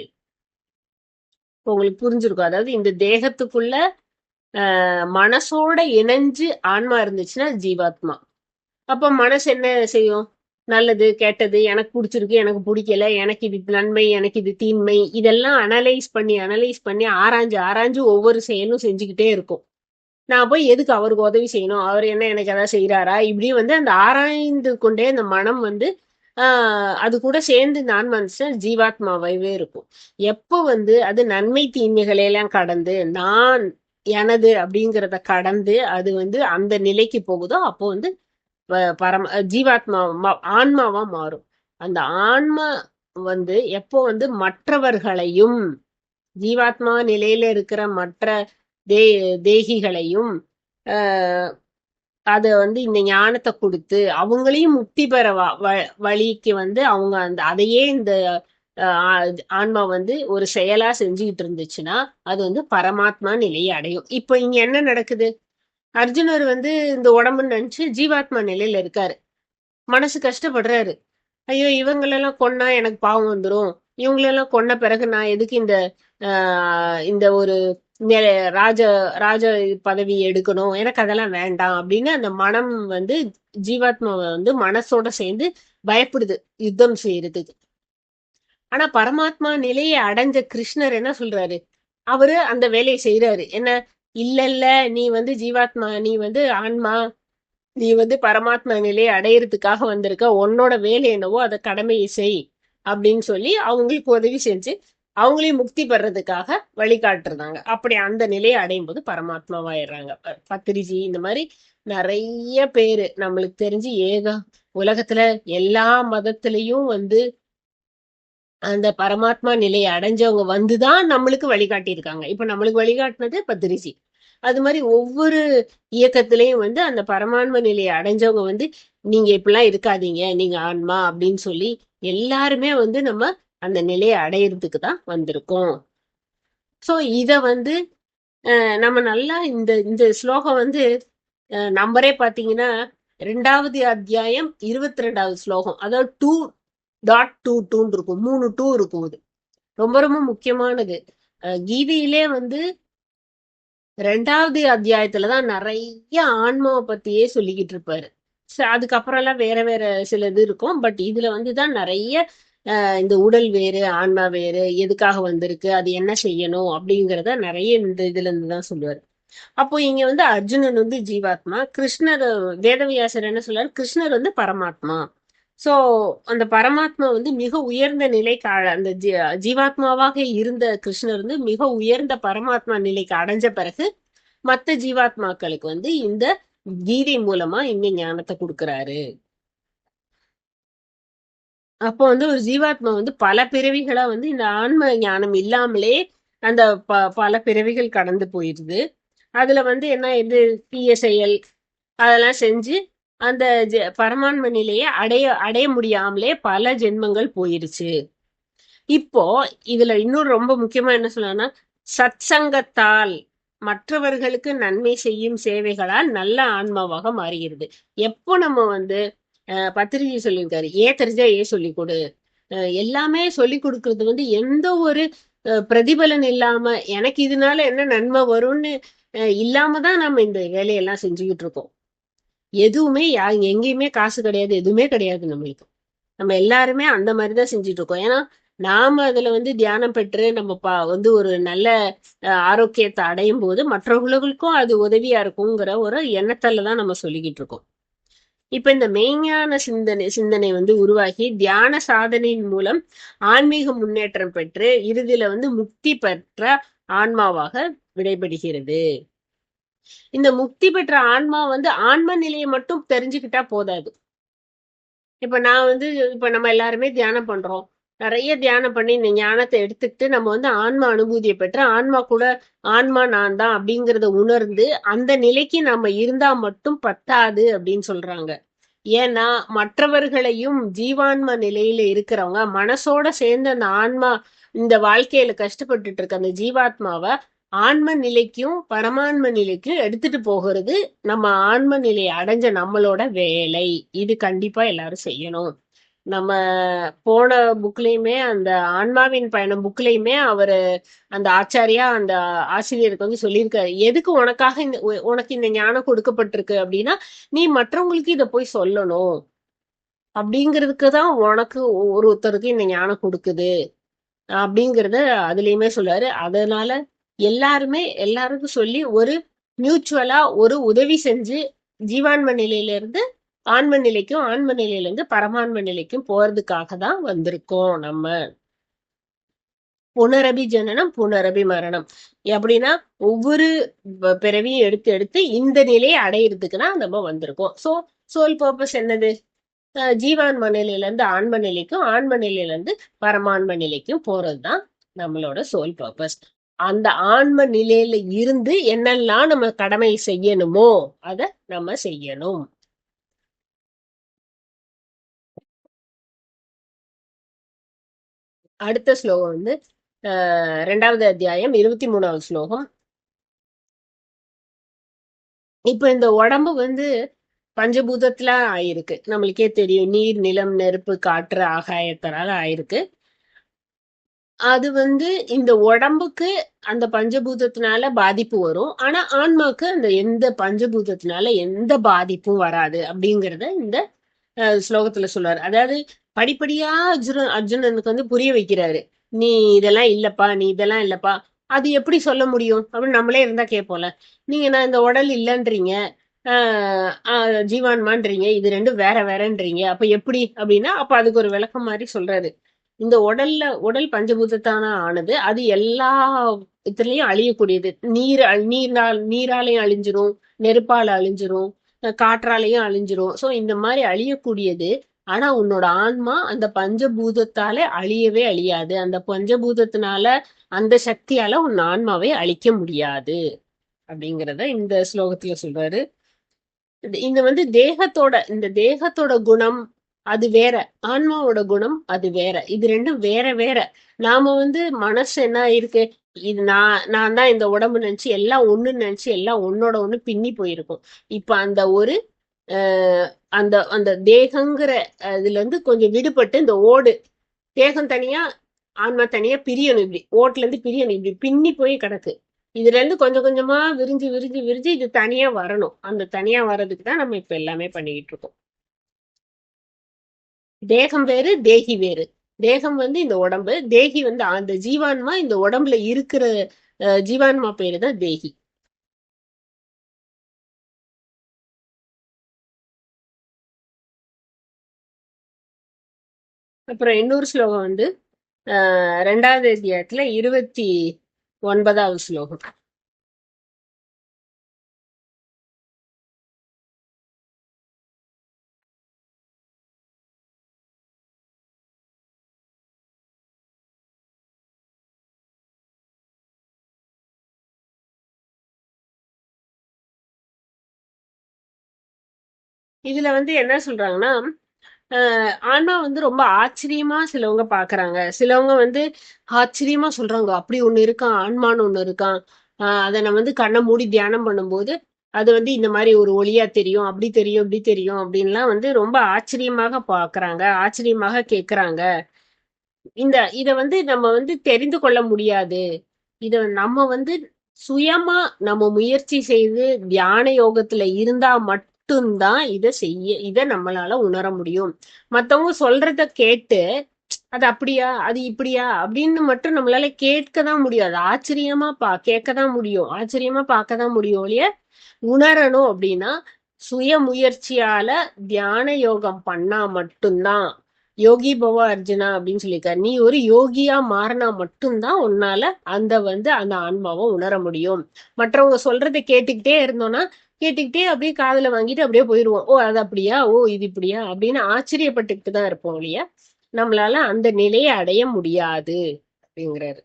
[SPEAKER 1] உங்களுக்கு புரிஞ்சிருக்கும். அதாவது இந்த தேகத்துக்குள்ள மனசோட இணைஞ்சு ஆன்மா இருந்துச்சுன்னா ஜீவாத்மா. அப்ப மனசு என்ன செய்யும், நல்லது கெட்டது, எனக்கு பிடிச்சிருக்கு எனக்கு பிடிக்கல, எனக்கு இது நன்மை எனக்கு இது தீன்மை, இதெல்லாம் அனலைஸ் பண்ணி ஆராய்ஞ்சு ஒவ்வொரு செயலும் செஞ்சுக்கிட்டே இருக்கும். நான் போய் எதுக்கு அவருக்கு உதவி செய்யணும், அவர் என்ன எனக்கு எதாவது செய்யறாரா, இப்படி அந்த ஆராய்ந்து கொண்டே அந்த மனம் அது கூட சேர்ந்து நான் ஜீவாத்மாவே இருக்கும். எப்போ அது நன்மை தீமைகளை எல்லாம் கடந்து நான் எனது அப்படிங்கிறத கடந்து அது அந்த நிலைக்கு போகுதோ அப்போ ஜீவாத்மா ஆன்மாவா மாறும். அந்த ஆன்மா எப்போ மற்றவர்களையும் ஜீவாத்மா நிலையில இருக்கிற மற்ற தேகிகளையும் அத வந்து இந்த ஞானத்தை கொடுத்து அவங்களையும் முக்தி பெற வழிக்கு வந்து அவங்க அதையே இந்த ஆன்மா வந்து ஒரு செயலா செஞ்சுக்கிட்டு இருந்துச்சுன்னா அது வந்து பரமாத்மா நிலையை அடையும். இப்ப இங்க என்ன நடக்குது? அர்ஜுனர் வந்து இந்த உடம்புன்னு நினைச்சு ஜீவாத்மா நிலையில இருக்காரு. மனசு கஷ்டப்படுறாரு. ஐயோ இவங்களெல்லாம் கொன்னா எனக்கு பாவம் வந்துரும். இவங்களெல்லாம் கொன்ன பிறகு நான் எதுக்கு இந்த ஒரு ராஜ ராஜ பதவி எடுக்கணும், எனக்கு அதெல்லாம் வேண்டாம் அப்படின்னு அந்த மனம் வந்து ஜீவாத்மாவை வந்து மனசோட சேர்ந்து பயப்படுது யுத்தம் செய்யறதுக்கு. ஆனா பரமாத்மா நிலையை அடைஞ்ச கிருஷ்ணர் என்ன சொல்றாரு? அவரு அந்த வேலையை செய்யறாரு. என்ன? இல்ல இல்ல, நீ வந்து ஜீவாத்மா, நீ வந்து ஆன்மா, நீ வந்து பரமாத்மா நிலையை அடையறதுக்காக வந்திருக்க, உன்னோட வேலை என்னவோ அதை கடமையை செய் அப்படின்னு சொல்லி அவங்களுக்கு உதவி செஞ்சு அவங்களையும் முக்தி பெறதுக்காக வழிகாட்டுறாங்க. அப்படி அந்த நிலையை அடையும் போது பரமாத்மாவாயிடுறாங்க. பத்திரிஜி இந்த மாதிரி நிறைய பேரு நம்மளுக்கு தெரிஞ்சு உலகத்துல எல்லா மதத்திலையும் வந்து அந்த பரமாத்மா நிலையை அடைஞ்சவங்க வந்துதான் நம்மளுக்கு வழிகாட்டியிருக்காங்க. இப்ப நம்மளுக்கு வழிகாட்டினது பத்திரிஜி. அது மாதிரி ஒவ்வொரு இயக்கத்திலையும் வந்து அந்த பரமாத்ம நிலையை அடைஞ்சவங்க வந்து நீங்க இப்படிலாம் இருக்காதீங்க, நீங்க ஆன்மா அப்படின்னு சொல்லி எல்லாருமே வந்து நம்ம அந்த நிலையை அடையிறதுக்கு தான் வந்திருக்கோம். சோ இத வந்து நம்ம நல்லா இந்த இந்த ஸ்லோகம் வந்து நம்பரே பாத்தீங்கன்னா 2வது அத்தியாயம் 22வது ஸ்லோகம், அதாவது 2.22 இருக்கும். 3 2 இருக்கும். இது ரொம்ப ரொம்ப முக்கியமானது. கீதையிலே வந்து 2வது அத்தியாயத்துலதான் நிறைய ஆன்மாவை பத்தியே சொல்லிக்கிட்டு இருப்பாரு. அதுக்கப்புறம் எல்லாம் வேற வேற சில இது இருக்கும். பட் இதுல வந்துதான் நிறைய இந்த உடல் வேறு, ஆன்மா வேறு, எதுக்காக வந்திருக்கு, அது என்ன செய்யணும் அப்படிங்கிறத நிறைய இந்த இதுல இருந்துதான் சொல்லுவாரு. அப்போ இங்க வந்து அர்ஜுனன் வந்து ஜீவாத்மா, கிருஷ்ணர் வேதவியாசர் என்ன சொல்றாரு? கிருஷ்ணர் வந்து பரமாத்மா. சோ அந்த பரமாத்மா வந்து மிக உயர்ந்த நிலைக்கு அந்த ஜீவாத்மாவாக இருந்த கிருஷ்ணர் வந்து மிக உயர்ந்த பரமாத்மா நிலைக்கு அடைஞ்ச பிறகு மத்த ஜீவாத்மாக்களுக்கு வந்து இந்த கீதை மூலமா இந்த ஞானத்தை கொடுக்கறாரு. அப்போ வந்து ஒரு ஜீவாத்மா வந்து பல பிறவிகளா வந்து இந்த ஆன்ம ஞானம் இல்லாமலே அந்த பல பிறவிகள் கடந்து போயிருது. அதுல வந்து என்ன இது தீய செயல் அதெல்லாம் செஞ்சு அந்த பரமான்ம நிலையை அடைய முடியாமலே பல ஜென்மங்கள் போயிருச்சு. இப்போ இதுல இன்னொரு ரொம்ப முக்கியமா என்ன சொல்லணும்னா, சத்சங்கத்தால் மற்றவர்களுக்கு நன்மை செய்யும் சேவைகளால் நல்ல ஆன்மாவாக மாறுகிறது. எப்போ நம்ம வந்து பத்திரிகை சொல்லியிருக்காரு, தெரிஞ்சா சொல்லி கொடு, எல்லாமே சொல்லி கொடுக்கறது வந்து எந்த ஒரு பிரதிபலன் இல்லாம எனக்கு இதனால என்ன நன்மை வரும்னு இல்லாம தான் நம்ம இந்த வேலையெல்லாம் செஞ்சுக்கிட்டு இருக்கோம். எதுவுமே எங்கேயுமே காசு கிடையாது, எதுவுமே கிடையாது நம்மளுக்கு. நம்ம எல்லாருமே அந்த மாதிரிதான் செஞ்சுட்டு இருக்கோம். ஏன்னா நாம அதுல வந்து தியானம் பெற்று நம்ம வந்து ஒரு நல்ல ஆரோக்கியத்தை அடையும் போது மற்றவர்களுக்கும் அது உதவியா இருக்குங்கிற ஒரு எண்ணத்தால தான் நம்ம சொல்லிக்கிட்டு இருக்கோம். இப்ப இந்த மெய்ஞான சிந்தனை வந்து உருவாகி தியான சாதனையின் மூலம் ஆன்மீக முன்னேற்றம் பெற்று இறுதியில வந்து முக்தி பெற்ற ஆன்மாவாக விடைபெறுகிறது. இந்த முக்தி பெற்ற ஆன்மா வந்து ஆன்ம நிலையை மட்டும் தெரிஞ்சுக்கிட்டா போதாது. இப்ப நான் வந்து இப்ப நம்ம எல்லாருமே தியானம் பண்றோம். நிறைய தியானம் பண்ணி இந்த ஞானத்தை எடுத்துக்கிட்டு நம்ம வந்து ஆன்மா அனுபூதியை பெற்று ஆன்மா கூட ஆன்மா நான் தான் அப்படிங்கறத உணர்ந்து அந்த நிலைக்கு நம்ம இருந்தா மட்டும் பத்தாது அப்படின்னு சொல்றாங்க. ஏன்னா மற்றவர்களையும் ஜீவான்ம நிலையில இருக்கிறவங்க மனசோட சேர்ந்து அந்த ஆன்மா இந்த வாழ்க்கையில கஷ்டப்பட்டுட்டு இருக்க அந்த ஜீவாத்மாவை ஆன்ம நிலைக்கும் பரமான்ம நிலைக்கும் எடுத்துட்டு போகிறது நம்ம ஆன்ம நிலையை அடைஞ்ச நம்மளோட வேலை. இது கண்டிப்பா எல்லாரும் செய்யணும். நம்ம போன புக்லயுமே அந்த ஆன்மாவின் பயணம் புக்லயுமே அவரு அந்த ஆச்சாரியா அந்த ஆசிரியருக்கு வந்து சொல்லியிருக்காரு, எதுக்கு உனக்காக உனக்கு இந்த ஞானம் கொடுக்கப்பட்டிருக்கு அப்படின்னா நீ மற்றவங்களுக்கு இத போய் சொல்லணும் அப்படிங்கிறதுக்குதான் உனக்கு ஒருத்தருக்கு இந்த ஞானம் கொடுக்குது அப்படிங்கறத அதுலயுமே சொல்றாரு. அதனால எல்லாருக்கும் சொல்லி ஒரு மியூச்சுவலா ஒரு உதவி செஞ்சு ஜீவான்ம நிலையில இருந்து ஆன்ம நிலைக்கும் ஆன்ம நிலையில இருந்து பரமான்ம நிலைக்கும் போறதுக்காக தான் வந்திருக்கோம் நம்ம. புனரபி ஜனனம் புனரபி மரணம் அப்படின்னா ஒவ்வொரு பிறவியும் எடுத்து எடுத்து இந்த நிலையை அடையிறதுக்கு தான் நம்ம வந்திருக்கோம். சோ சோல் பர்பஸ் என்னது? ஜீவான்ம நிலையில இருந்து ஆன்ம நிலைக்கும் ஆன்ம நிலையில இருந்து பரமான்ம நிலைக்கும் போறதுதான் நம்மளோட சோல் பர்பஸ். அந்த ஆன்ம நிலையில இருந்து என்னெல்லாம் நம்ம கடமை செய்யணுமோ அத நம்ம செய்யணும். அடுத்த ஸ்லோகம் வந்து 2வது அத்தியாயம் 23வது ஸ்லோகம். இப்ப இந்த உடம்பு வந்து பஞ்சபூதத்துல ஆயிருக்கு. நம்மளுக்கே தெரியும். நீர், நிலம், நெருப்பு, காற்று, ஆகாயத்தினால ஆயிருக்கு. அது வந்து இந்த உடம்புக்கு அந்த பஞ்சபூதத்தினால பாதிப்பு வரும். ஆனா ஆன்மாக்கு அந்த எந்த பஞ்சபூதத்தினால எந்த பாதிப்பும் வராது அப்படிங்கறத இந்த ஸ்லோகத்துல சொல்றாரு. அதாவது படிப்படியா அர்ஜுனனுக்கு வந்து புரிய வைக்கிறாரு. நீ இதெல்லாம் இல்லப்பா, நீ இதெல்லாம் இல்லப்பா. அது எப்படி சொல்ல முடியும் அப்படின்னு நம்மளே இருந்தா கேட்போம்ல. நீங்க நான் இந்த உடல் இல்லைன்றீங்க, ஜீவான்மான்றீங்க, இது ரெண்டும் வேற வேறன்றீங்க. அப்ப எப்படி அப்படின்னா, அப்ப அதுக்கு ஒரு விளக்கம் மாதிரி சொல்றாரு. இந்த உடல் பஞ்சபூதத்தான ஆனது. அது எல்லா இதுலயும் அழியக்கூடியது. நீராலையும் அழிஞ்சிரும், நெருப்பால அழிஞ்சிரும், காற்றாலையும் அழிஞ்சிரும். சோ இந்த மாதிரி அழியக்கூடியது. ஆனா உன்னோட ஆன்மா அந்த பஞ்சபூதத்தால அழியவே அழியாது. அந்த பஞ்சபூதத்தினால அந்த சக்தியால உன் ஆன்மாவை அழிக்க முடியாது அப்படிங்கறத இந்த ஸ்லோகத்துல சொல்றாரு. இந்த வந்து இந்த தேகத்தோட குணம் அது வேற, ஆன்மாவோட குணம் அது வேற. இது ரெண்டும் வேற வேற. நாம வந்து மனசு என்ன இருக்கு, இது நான் தான் இந்த உடம்பு நினைச்சு எல்லாம் ஒண்ணுன்னு நினைச்சு எல்லாம் ஒன்னோட ஒண்ணு பின்னி போயிருக்கும். இப்ப அந்த ஒரு அஹ் அந்த அந்த தேகங்கிற இதுல இருந்து கொஞ்சம் விடுபட்டு இந்த தேகம் தனியா ஆன்மா தனியா பிரியணும். இப்படி ஓட்டுல இருந்து பிரியணும். இப்படி பின்னி போய் கிடக்கு. இதுல இருந்து கொஞ்சம் கொஞ்சமா விரிஞ்சு விரிஞ்சு விரிஞ்சு இது தனியா வரணும். அந்த தனியா வர்றதுக்கு தான் நம்ம இப்ப எல்லாமே பண்ணிக்கிட்டு இருக்கோம். தேகம் வேறு, தேகி வேறு. தேகம் வந்து இந்த உடம்பு, தேகி வந்து அந்த ஜீவான்மா இந்த உடம்புல இருக்கிற ஜீவான்மா பேரு தான் தேகி. அப்புறம் இன்னொரு ஸ்லோகம் வந்து 2வது அத்தியாயத்துல 29வது ஸ்லோகம். இதுல வந்து என்ன சொல்றாங்கன்னா, ஆனா வந்து ரொம்ப ஆச்சரியமா சிலவங்க பாக்குறாங்க. சிலவங்க வந்து ஆச்சரியமா சொல்றாங்க. அப்படி ஒண்ணு இருக்கான், ஆன்மான்னு ஒண்ணு இருக்கான். அதை நான் வந்து கண்ணை மூடி தியானம் பண்ணும்போது அது வந்து இந்த மாதிரி ஒரு ஒளியா தெரியும், அப்படி தெரியும், இப்படி தெரியும் அப்படின்லாம் வந்து ரொம்ப ஆச்சரியமாக பாக்குறாங்க, ஆச்சரியமாக கேக்குறாங்க. இத வந்து நம்ம வந்து தெரிந்து கொள்ள முடியாது. இத நம்ம வந்து சுயமா நம்ம முயற்சி செய்து தியான யோகத்துல இருந்தா மட்டும்தான் இத நம்மளால உணர முடியும். மத்தவங்க சொல்றத கேட்டு அது அப்படியா, அது இப்படியா அப்படின்னு மட்டும் நம்மளால கேட்கதான் முடியும். அது ஆச்சரியமா கேட்கதான் முடியும், ஆச்சரியமா பார்க்கதான் முடியும் ஒழிய உணரணும் அப்படின்னா சுய முயற்சியால தியான யோகம் பண்ணா மட்டும்தான். யோகி பவ அர்ஜுனா அப்படின்னு சொல்லியிருக்காரு. நீ ஒரு யோகியா மாறினா மட்டும்தான் உன்னால அந்த ஆன்மாவை உணர முடியும். மற்றவங்க சொல்றதை கேட்டுக்கிட்டே இருந்தோம்னா கேட்டுக்கிட்டே அப்படியே காதுல வாங்கிட்டு அப்படியே போயிருவோம். ஓ அது அப்படியா, ஓ இது இப்படியா அப்படின்னு ஆச்சரியப்பட்டுக்கிட்டு தான் இருப்போம் இல்லையா. நம்மளால அந்த நிலையை அடைய முடியாது அப்படிங்கிறாரு.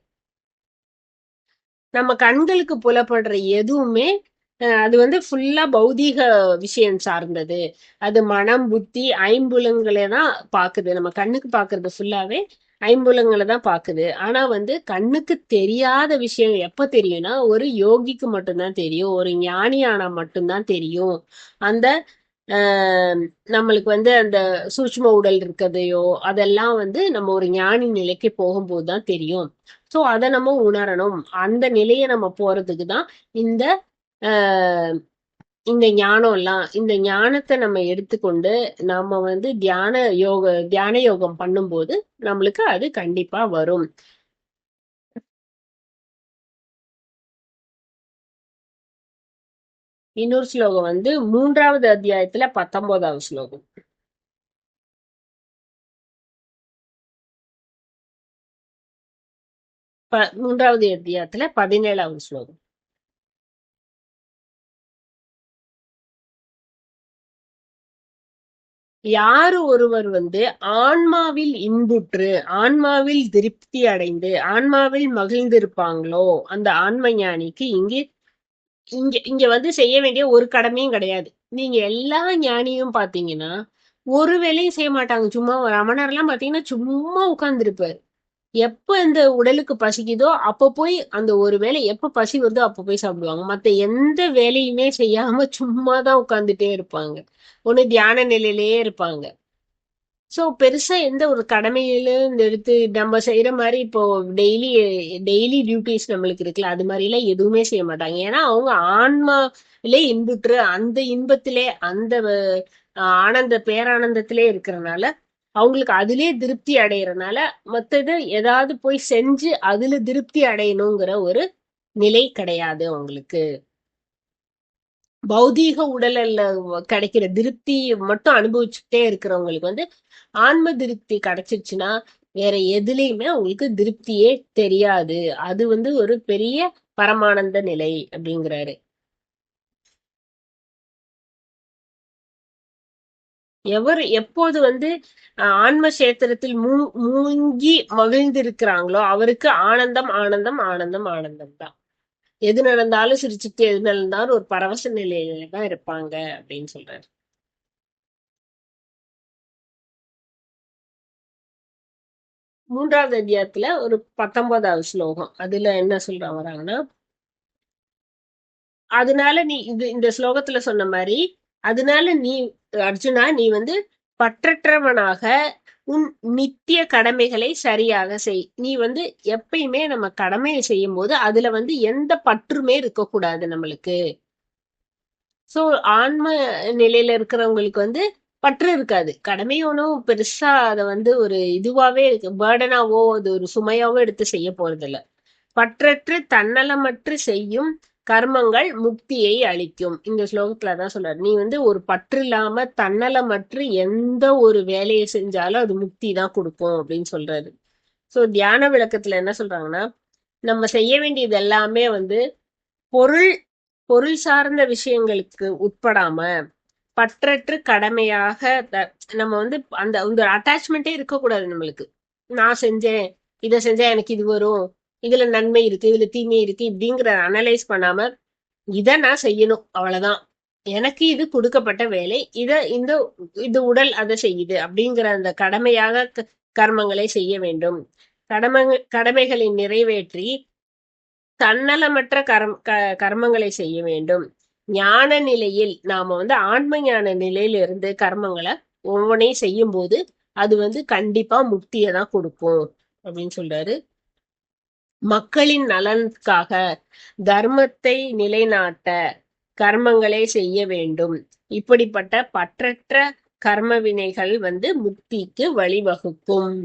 [SPEAKER 1] நம்ம கண்களுக்கு புலப்படுற எதுவுமே அது வந்து ஃபுல்லா பௌதீக விஷயம் சார்ந்தது. அது மனம், புத்தி, ஐம்புலங்களை தான் பாக்குது. நம்ம கண்ணுக்கு பாக்குறது ஃபுல்லாவே ஐம்புலங்களை தான் பாக்குது. ஆனா வந்து கண்ணுக்கு தெரியாத விஷயம் எப்ப தெரியும்னா ஒரு யோகிக்கு மட்டும்தான் தெரியும், ஒரு ஞானி ஆனா மட்டும்தான் தெரியும். அந்த நம்மளுக்கு வந்து அந்த சூட்சும உடல் இருக்கதையோ அதெல்லாம் வந்து நம்ம ஒரு ஞானி நிலைக்கு போகும்போது தான் தெரியும். சோ அதை நம்ம உணரணும். அந்த நிலையை நம்ம போறதுக்கு தான் இந்த ஆஹ் இந்த ஞானம் எல்லாம். இந்த ஞானத்தை நம்ம எடுத்துக்கொண்டு நம்ம வந்து தியான யோகம் பண்ணும்போது நம்மளுக்கு அது கண்டிப்பா வரும். இன்னொரு ஸ்லோகம் வந்து 3வது அத்தியாயத்துல 19வது ஸ்லோகம். 3வது அத்தியாயத்துல 17வது ஸ்லோகம். யாரு ஒருவர் வந்து ஆன்மாவில் இன்புற்று, ஆன்மாவில் திருப்தி அடைந்து, ஆன்மாவில் மகிழ்ந்திருப்பாங்களோ, அந்த ஆன்ம ஞானிக்கு இங்க இங்க இங்க வந்து செய்ய வேண்டிய ஒரு கடமையும் கிடையாது. நீங்க எல்லா ஞானியும் பாத்தீங்கன்னா, ஒரு வேலையும் செய்ய மாட்டாங்க. சும்மா ரமணர்லாம் பாத்தீங்கன்னா, சும்மா உட்கார்ந்திருப்பாரு. எப்ப இந்த உடலுக்கு பசிக்குதோ, அப்ப போய் அந்த ஒரு வேளை எப்ப பசி வருதோ அப்ப போய் சாப்பிடுவாங்க. மத்த எந்த வேலையுமே செய்யாம சும்மா தான் உட்கார்ந்துட்டே இருப்பாங்க. ஒண்ணு தியான நிலையிலேயே இருப்பாங்க. சோ பெருசா எந்த ஒரு கடமையிலும் இந்த எடுத்து நம்ம செய்யற மாதிரி இப்போ டெய்லி டெய்லி டியூட்டிஸ் நம்மளுக்கு இருக்குல்ல, அது மாதிரி எல்லாம் எதுவுமே செய்ய மாட்டாங்க. ஏன்னா அவங்க ஆன்மாவிலே இன்புற்று அந்த இன்பத்திலே அந்த ஆனந்த பேரானந்தத்திலே இருக்கிறனால அவங்களுக்கு அதிலே திருப்தி அடையறனால மத்தது ஏதாவது போய் செஞ்சு அதுல திருப்தி அடையணுங்கிற ஒரு நிலை கிடையாது அவங்களுக்கு. பௌதீக உடல்ல கிடைக்கிற திருப்தி மட்டும் அனுபவிச்சுட்டே இருக்கிறவங்களுக்கு வந்து ஆன்ம திருப்தி கிடைச்சிருச்சுன்னா வேற எதுலயுமே அவங்களுக்கு திருப்தியே தெரியாது. அது வந்து ஒரு பெரிய பரமானந்த நிலை அப்படிங்கிறாரு. எவர் எப்போது வந்து ஆன்ம சேத்திரத்தில் மூங்கி மகிழ்ந்திருக்கிறாங்களோ அவருக்கு ஆனந்தம் ஆனந்தம் ஆனந்தம் ஆனந்தம் தான். எது நடந்தாலும் சிரிச்சுட்டு, எது நடந்தாலும் ஒரு பரவச நிலையில தான் இருப்பாங்க அப்படின்னு சொல்றாரு. 3வது அத்தியாயத்துல ஒரு 19வது ஸ்லோகம். அதுல என்ன சொல்ற வராங்கன்னா, அதனால நீ இந்த ஸ்லோகத்துல சொன்ன மாதிரி, அதனால நீ அர்ஜுனா நீ வந்து பற்றற்றவனாக உன் நித்திய கடமைகளை சரியாக செய். நீ வந்து எப்பயுமே நம்ம கடமையை செய்யும் போது அதுல வந்து எந்த பற்றுமே இருக்கக்கூடாது நம்மளுக்கு. சோ ஆன்ம நிலையில இருக்கிறவங்களுக்கு வந்து பற்று இருக்காது. கடமை ஒன்றும் பெருசா அதை வந்து ஒரு இதுவாவே இருக்கு பேர்டனாவோ அது ஒரு சுமையாவோ எடுத்து செய்ய போறதில்ல. பற்றற்று தன்னலமற்று செய்யும் கர்மங்கள் முக்தியை அளிக்கும். இந்த ஸ்லோகத்துல தான் சொல்றாரு. நீ வந்து ஒரு பற்று இல்லாம தன்னலமற்று எந்த ஒரு வேலையை செஞ்சாலும் அது முக்தி தான் கொடுக்கும் அப்படின்னு சொல்றாரு. சோ தியான விளக்கத்துல என்ன சொல்றாங்கன்னா, நம்ம செய்ய வேண்டியது எல்லாமே வந்து பொருள் பொருள் சார்ந்த விஷயங்களுக்கு உட்படாம பற்றற்று கடமையாக நம்ம வந்து அந்த அந்த அட்டாச்மெண்ட்டே இருக்கக்கூடாது நம்மளுக்கு. நான் செஞ்சேன், இதை செஞ்சா எனக்கு இது வரும், இதுல நன்மை இருக்கு இதுல தீமை இருக்கு இப்படிங்கிற அனலைஸ் பண்ணாம இதை நான் செய்யணும் அவ்வளவுதான், எனக்கு இது கொடுக்கப்பட்ட வேலை, இந்த இது உடல் அதை செய்யுது அப்படிங்கிற அந்த கடமையாக கர்மங்களை செய்ய வேண்டும். கடமைகளை நிறைவேற்றி தன்னலமற்ற கர்மங்களை செய்ய வேண்டும். ஞான நிலையில் நாம வந்து ஆன்ம ஞான நிலையில இருந்து கர்மங்களை ஒவ்வொன்றையும் செய்யும் போது அது வந்து கண்டிப்பா முக்தியை தான் கொடுக்கும் அப்படின்னு சொல்றாரு. மக்களின் நலனுக்காக தர்மத்தை நிலைநாட்ட கர்மங்களை செய்ய வேண்டும். இப்படிப்பட்ட பற்றற்ற கர்ம வினைகள் வந்து முக்திக்கு வழிவகுக்கும்.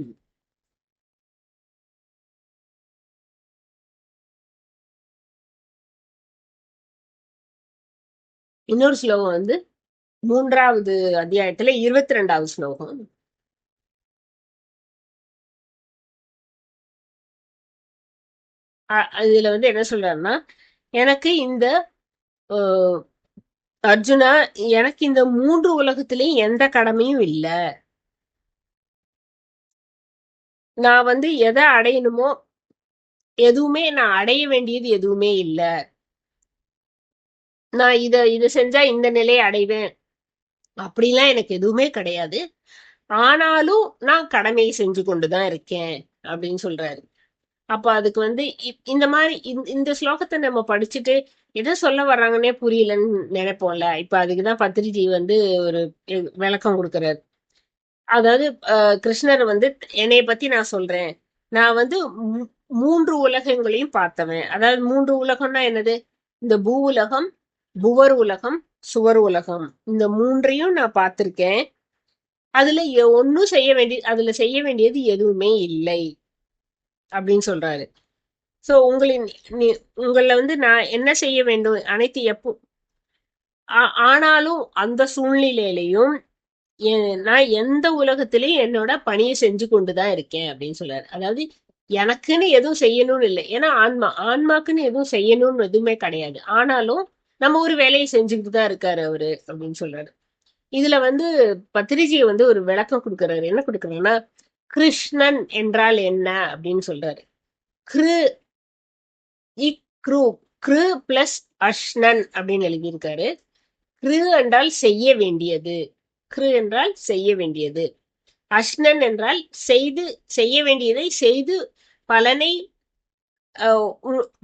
[SPEAKER 1] இன்னொரு ஸ்லோகம் வந்து 3வது அத்தியாயத்துல 22வது ஸ்லோகம். இதுல வந்து என்ன சொல்றாருன்னா, எனக்கு இந்த அர்ஜுனா எனக்கு இந்த 3 உலகத்திலயும் எந்த கடமையும் இல்ல. நான் வந்து எதை அடையணுமோ எதுவுமே நான் அடைய வேண்டியது எதுவுமே இல்ல. நான் இத செஞ்சா இந்த நிலையை அடைவேன் அப்படிலாம் எனக்கு எதுவுமே கிடையாது. ஆனாலும் நான் கடமையை செஞ்சு கொண்டுதான் இருக்கேன் அப்படின்னு சொல்றாரு. அப்ப அதுக்கு வந்து இந்த மாதிரி இந்த ஸ்லோகத்தை நம்ம படிச்சுட்டு எதை சொல்ல வர்றாங்கன்னே புரியலன்னு நினைப்போம்ல. இப்ப அதுக்குதான் பத்திரிஜி வந்து ஒரு விளக்கம் கொடுக்கறாரு. அதாவது கிருஷ்ணர் வந்து என்னைய பத்தி நான் சொல்றேன், நான் வந்து 3 உலகங்களையும் பார்த்தவன். அதாவது 3 உலகம்னா என்னது, இந்த பூ உலகம், புவர் உலகம், சுவர் உலகம், இந்த 3ஐயும் நான் பார்த்திருக்கேன். அதுல ஒன்னும் அதுல செய்ய வேண்டியது எதுவுமே இல்லை அப்படின்னு சொல்றாரு. சோ உங்களை வந்து நான் என்ன செய்ய வேண்டும் அனைத்து ஆனாலும் அந்த சூழ்நிலையிலையும் நான் எந்த உலகத்திலையும் என்னோட பணியை செஞ்சு கொண்டுதான் இருக்கேன் அப்படின்னு சொல்றாரு. அதாவது எனக்குன்னு எதுவும் செய்யணும்னு இல்லை. ஏன்னா ஆன்மாக்குன்னு எதுவும் செய்யணும்னு எதுவுமே கிடையாது. ஆனாலும் நம்ம ஒரு வேலையை செஞ்சுக்கிட்டு தான் இருக்காரு அவரு அப்படின்னு சொல்றாரு. இதுல வந்து பத்திரிஜி வந்து ஒரு விளக்கம் கொடுக்கறாரு. என்ன கொடுக்கறாருன்னா, கிருஷ்ணன் என்றால் என்ன அப்படின்னு சொல்றாரு. கிரு இக்ரு கிரு பிளஸ் அஷ்ணன் அப்படின்னு எழுதியிருக்காரு. கிரு என்றால் செய்ய வேண்டியது. கிரு என்றால் செய்ய வேண்டியது. அஷ்ணன் என்றால் செய்ய வேண்டியதை செய்து பலனை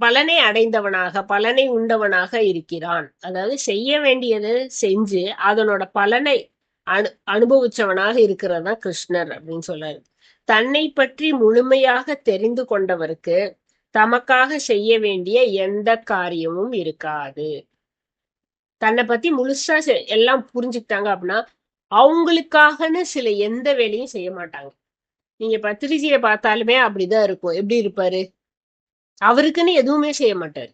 [SPEAKER 1] பலனை அடைந்தவனாக, பலனை உண்டவனாக இருக்கிறான். அதாவது செய்ய வேண்டியதை செஞ்சு அதனோட பலனை அனுபவிச்சவனாக இருக்கிறதா கிருஷ்ணர் அப்படின்னு சொல்றாரு. தன்னை பற்றி முழுமையாக தெரிந்து கொண்டவருக்கு தமக்காக செய்ய வேண்டிய எந்த காரியமும் இருக்காது. தன்னை பத்தி முழுசா எல்லாம் புரிஞ்சுக்கிட்டாங்க அப்படின்னா அவங்களுக்காகன்னு சில எந்த வேலையும் செய்ய மாட்டாங்க. நீங்க பத்திரிகையை பார்த்தாலுமே அப்படிதான் இருக்கும். எப்படி இருப்பாரு? அவருக்குன்னு எதுவுமே செய்ய மாட்டாரு.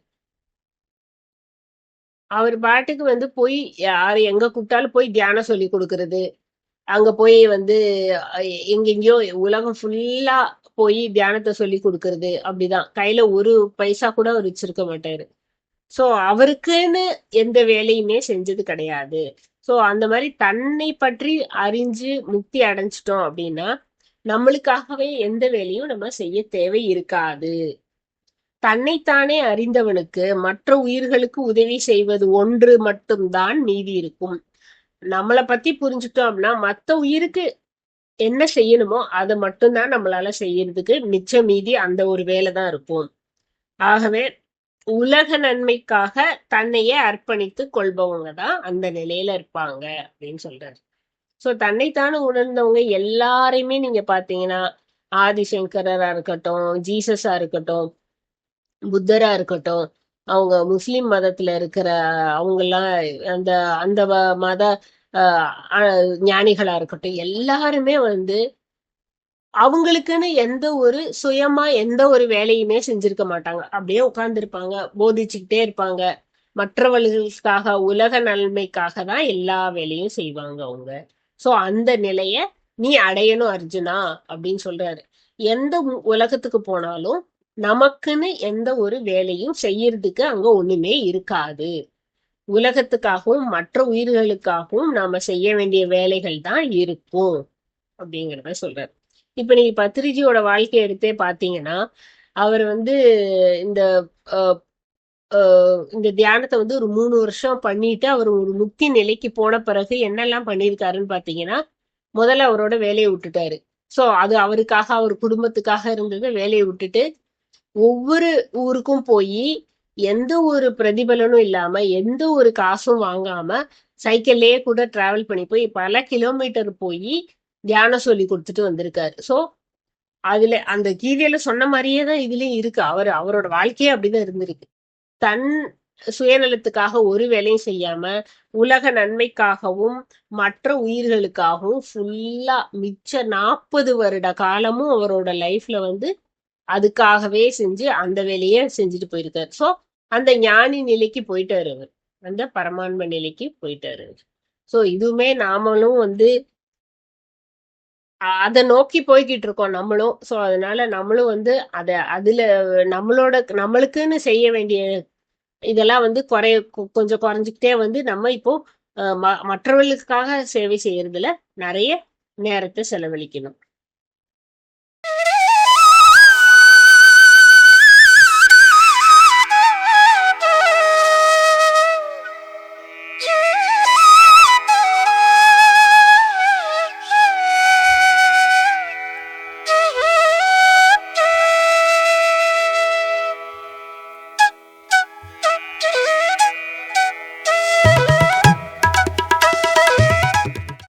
[SPEAKER 1] அவர் பாட்டுக்கு வந்து போய் யாரு எங்க கூப்பிட்டாலும் போய் தியானம் சொல்லி கொடுக்கறது, அங்க போய் வந்து எங்கெங்கயோ உலகம் ஃபுல்லா போய் தியானத்தை சொல்லி கொடுக்கறது, அப்படிதான். கையில ஒரு பைசா கூட அவர் வச்சிருக்க மாட்டாரு. சோ அவருக்குன்னு எந்த வேலையுமே செஞ்சது கிடையாது. சோ அந்த மாதிரி தன்னை பற்றி அறிஞ்சு முக்தி அடைஞ்சிட்டோம் அப்படின்னா நம்மளுக்காகவே எந்த வேலையும் நம்ம செய்ய தேவை இருக்காது. தன்னைத்தானே அறிந்தவனுக்கு மற்ற உயிர்களுக்கு உதவி செய்வது ஒன்று மட்டும்தான் மீதி இருக்கும். நம்மளை பத்தி புரிஞ்சுட்டோம் அப்படின்னா மத்த உயிருக்கு என்ன செய்யணுமோ அதை மட்டும்தான் நம்மளால செய்யறதுக்கு மிச்சம் மீதி அந்த ஒரு வேலைதான் இருக்கும். ஆகவே உலக நன்மைக்காக தன்னையே அர்ப்பணித்து கொள்பவங்க தான் அந்த நிலையில இருப்பாங்க அப்படின்னு சொல்றாரு. சோ தன்னைத்தானே உணர்ந்தவங்க எல்லாரையுமே நீங்க பாத்தீங்கன்னா ஆதிசங்கரா இருக்கட்டும், ஜீசஸா இருக்கட்டும், புத்தரா இருக்கட்டும், அவங்க முஸ்லிம் மதத்துல இருக்கிற அவங்கெல்லாம் அந்த அந்த மத ஞானிகளா இருக்கட்டும், எல்லாருமே வந்து அவங்களுக்குன்னு எந்த ஒரு சுயமா எந்த ஒரு வேலையுமே செஞ்சிருக்க மாட்டாங்க. அப்படியே உட்கார்ந்துருப்பாங்க, போதிச்சுக்கிட்டே இருப்பாங்க. மற்றவர்களுக்காக உலக நன்மைக்காக தான் எல்லா வேலையும் செய்வாங்க அவங்க. சோ அந்த நிலைய நீ அடையணும் அர்ஜுனா அப்படின்னு சொல்றாரு. எந்த உலகத்துக்கு போனாலும் நமக்குன்னு எந்த ஒரு வேலையும் செய்யறதுக்கு அங்க ஒண்ணுமே இருக்காது. உலகத்துக்காகவும் மற்ற உயிர்களுக்காகவும் நாம செய்ய வேண்டிய வேலைகள் தான் இருக்கும் அப்படிங்கிறத சொல்றாரு. இப்ப நீங்க பத்ரிஜியோட வாழ்க்கையை எடுத்தே பாத்தீங்கன்னா அவர் வந்து இந்த இந்த தியானத்தை வந்து ஒரு 3 வருஷம் பண்ணிட்டு அவர் ஒரு முக்தி நிலைக்கு போன பிறகு என்னெல்லாம் பண்ணியிருக்காருன்னு பாத்தீங்கன்னா முதல்ல அவரோட வேலையை விட்டுட்டாரு. சோ அது அவருக்காக அவர் குடும்பத்துக்காக இருந்தது. வேலையை விட்டுட்டு ஒவ்வொரு ஊருக்கும் போய் எந்த ஒரு பிரதிபலனும் இல்லாம எந்த ஒரு காசும் வாங்காம சைக்கிள்லயே கூட டிராவல் பண்ணி போய் பல கிலோமீட்டர் போய் தியானம் சொல்லி கொடுத்துட்டு வந்திருக்காரு. சோ அதுல அந்த கீதையில சொன்ன மாதிரியே தான் இதுலயும் இருக்கு. அவரோட வாழ்க்கையே அப்படிதான் இருந்திருக்கு. தன் சுயநலத்துக்காக ஒரு வேலையும் செய்யாம உலக நன்மைக்காகவும் மற்ற உயிர்களுக்காகவும் ஃபுல்லா மிச்ச 40 வருட காலமும் அவரோட லைஃப்ல வந்து அதுக்காகவே செஞ்சு அந்த வேலையை செஞ்சுட்டு போயிருக்காரு. சோ அந்த ஞானி நிலைக்கு போயிட்டாரு அவர். அந்த பரமான்ம நிலைக்கு போயிட்டாரு. சோ இதுவுமே நாமளும் வந்து அதை நோக்கி போய்கிட்டு இருக்கோம் நம்மளும். சோ அதனால நம்மளும் வந்து அதுல நம்மளுக்குன்னு செய்ய வேண்டிய இதெல்லாம் வந்து கொஞ்சம் குறைஞ்சுக்கிட்டே வந்து நம்ம இப்போ மற்றவர்களுக்காக சேவை செய்யறதுல நிறைய நேரத்தை செலவழிக்கணும்.